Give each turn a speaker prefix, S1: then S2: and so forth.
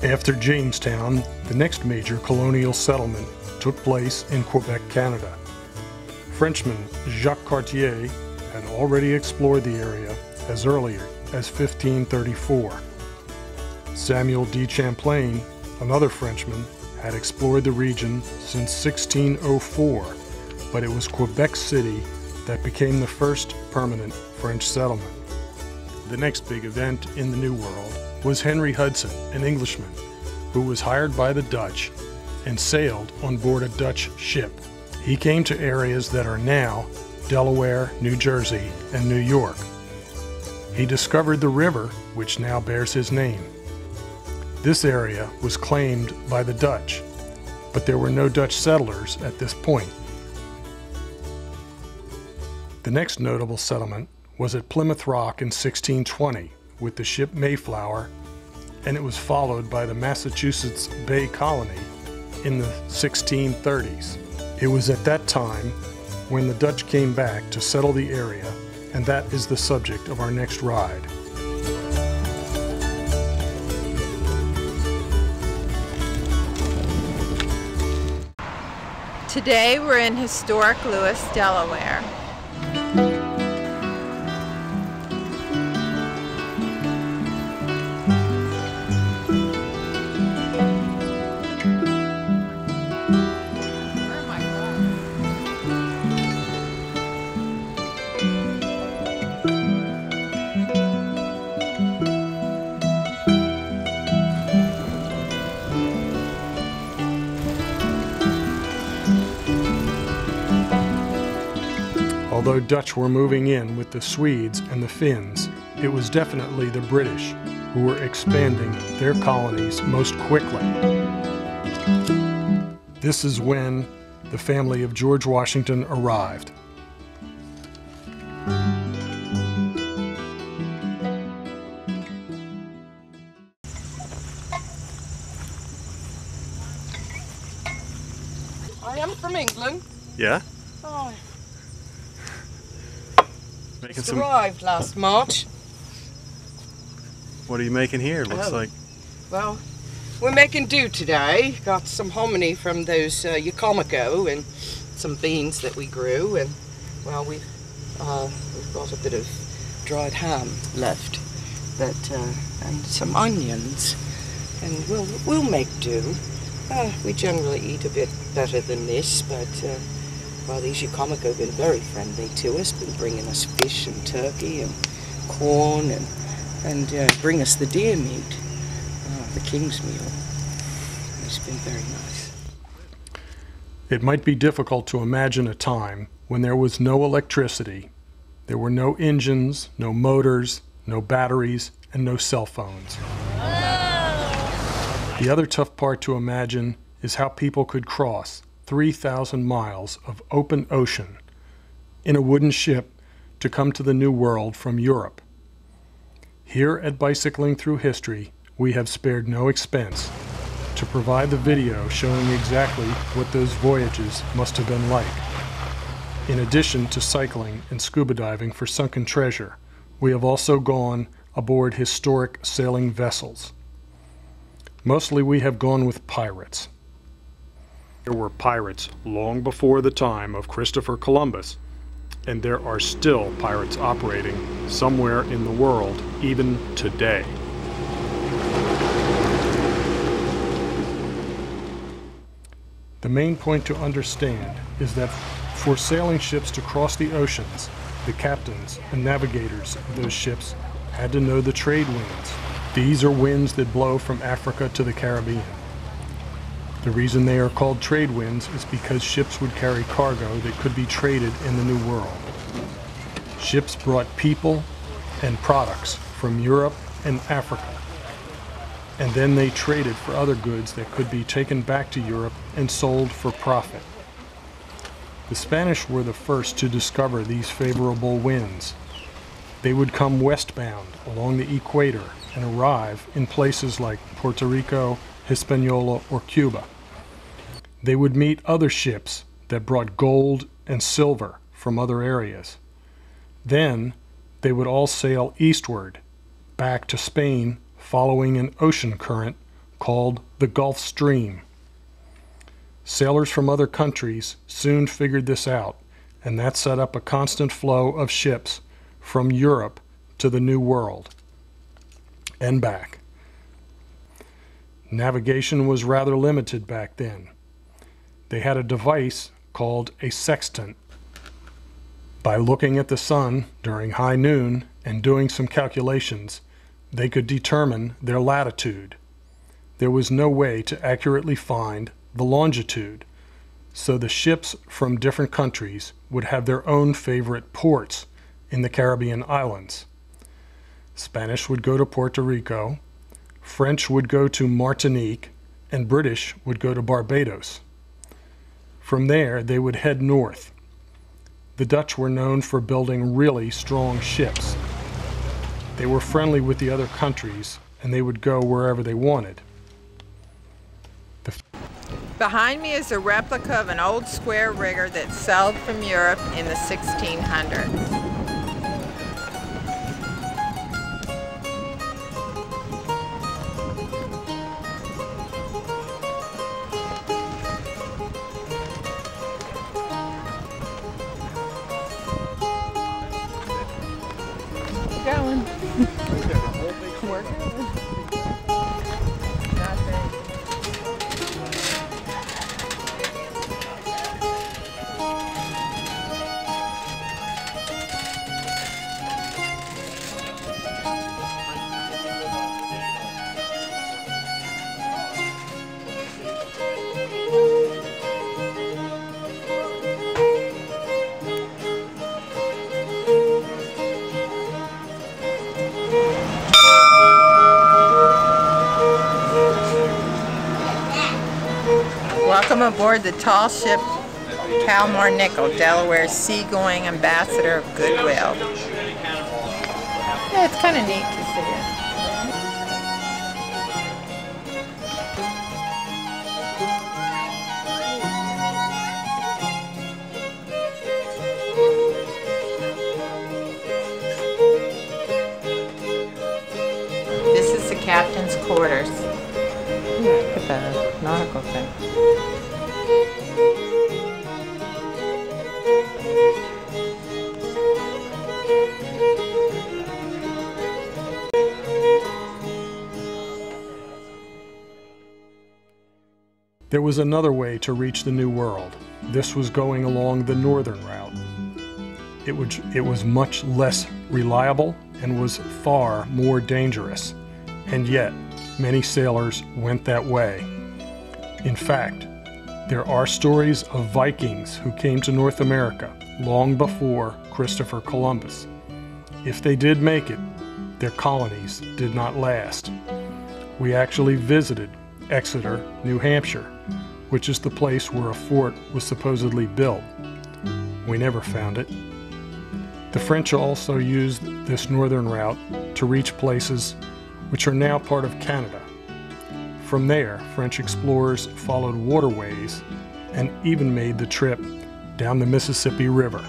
S1: After Jamestown, the next major colonial settlement took place in Quebec, Canada. Frenchman Jacques Cartier had already explored the area as early as 1534. Samuel de Champlain, another Frenchman, had explored the region since 1604, but it was Quebec City that became the first permanent French settlement. The next big event in the New World was Henry Hudson, an Englishman, who was hired by the Dutch and sailed on board a Dutch ship. He came to areas that are now Delaware, New Jersey, and New York. He discovered the river, which now bears his name. This area was claimed by the Dutch, but there were no Dutch settlers at this point. The next notable settlement was at Plymouth Rock in 1620 with the ship Mayflower, and it was followed by the Massachusetts Bay Colony in the 1630s. It was at that time when the Dutch came back to settle the area, and that is the subject of our next ride.
S2: Today we're in historic Lewis, Delaware.
S1: Although Dutch were moving in with the Swedes and the Finns, it was definitely the British who were expanding their colonies most quickly. This is when the family of George Washington arrived.
S3: I am from England.
S1: Yeah?
S3: Oh,
S1: Making
S3: just
S1: some.
S3: arrived last March.
S1: What are you making here? Looks
S3: Oh.
S1: like.
S3: Well, we're making do today. Got some hominy from those Yacomico and some beans that we grew, and well, we've got a bit of dried ham left, but and some onions, and we'll make do. We generally eat a bit better than this, but well, these Yacomico have been very friendly to us, been bringing us fish and turkey and corn and bring us the deer meat, the king's meal. It's been very nice.
S1: It might be difficult to imagine a time when there was no electricity, there were no engines, no motors, no batteries, and no cell phones. The other tough part to imagine is how people could cross 3,000 miles of open ocean in a wooden ship to come to the New World from Europe. Here at Bicycling Through History, we have spared no expense to provide the video showing exactly what those voyages must have been like. In addition to cycling and scuba diving for sunken treasure, we have also gone aboard historic sailing vessels. Mostly we have gone with pirates. There were pirates long before the time of Christopher Columbus, and there are still pirates operating somewhere in the world even today. The main point to understand is that for sailing ships to cross the oceans, the captains and navigators of those ships had to know the trade winds. These are winds that blow from Africa to the Caribbean. The reason they are called trade winds is because ships would carry cargo that could be traded in the New World. Ships brought people and products from Europe and Africa, and then they traded for other goods that could be taken back to Europe and sold for profit. The Spanish were the first to discover these favorable winds. They would come westbound along the equator and arrive in places like Puerto Rico, Hispaniola, or Cuba. They would meet other ships that brought gold and silver from other areas. Then they would all sail eastward, back to Spain, following an ocean current called the Gulf Stream. Sailors from other countries soon figured this out, and that set up a constant flow of ships from Europe to the New World and back. Navigation was rather limited back then. They had a device called a sextant. By looking at the sun during high noon and doing some calculations, they could determine their latitude. There was no way to accurately find the longitude, so the ships from different countries would have their own favorite ports in the Caribbean islands. Spanish would go to Puerto Rico, French would go to Martinique, and British would go to Barbados. From there, they would head north. The Dutch were known for building really strong ships. They were friendly with the other countries, and they would go wherever they wanted.
S2: Behind me is a replica of an old square rigger that sailed from Europe in the 1600s. Going. We're going. Not bad. Welcome aboard the tall ship Calmar Nickel, Delaware's seagoing ambassador of goodwill. Yeah, it's kind of neat to see it. This is the captain's quarters. Look at the nautical thing.
S1: There was another way to reach the New World. This was going along the northern route. It was much less reliable and was far more dangerous, and yet many sailors went that way. In fact, there are stories of Vikings who came to North America long before Christopher Columbus. If they did make it, their colonies did not last. We actually visited Exeter, New Hampshire, which is the place where a fort was supposedly built. We never found it. The French also used this northern route to reach places which are now part of Canada. From there, French explorers followed waterways and even made the trip down the Mississippi River.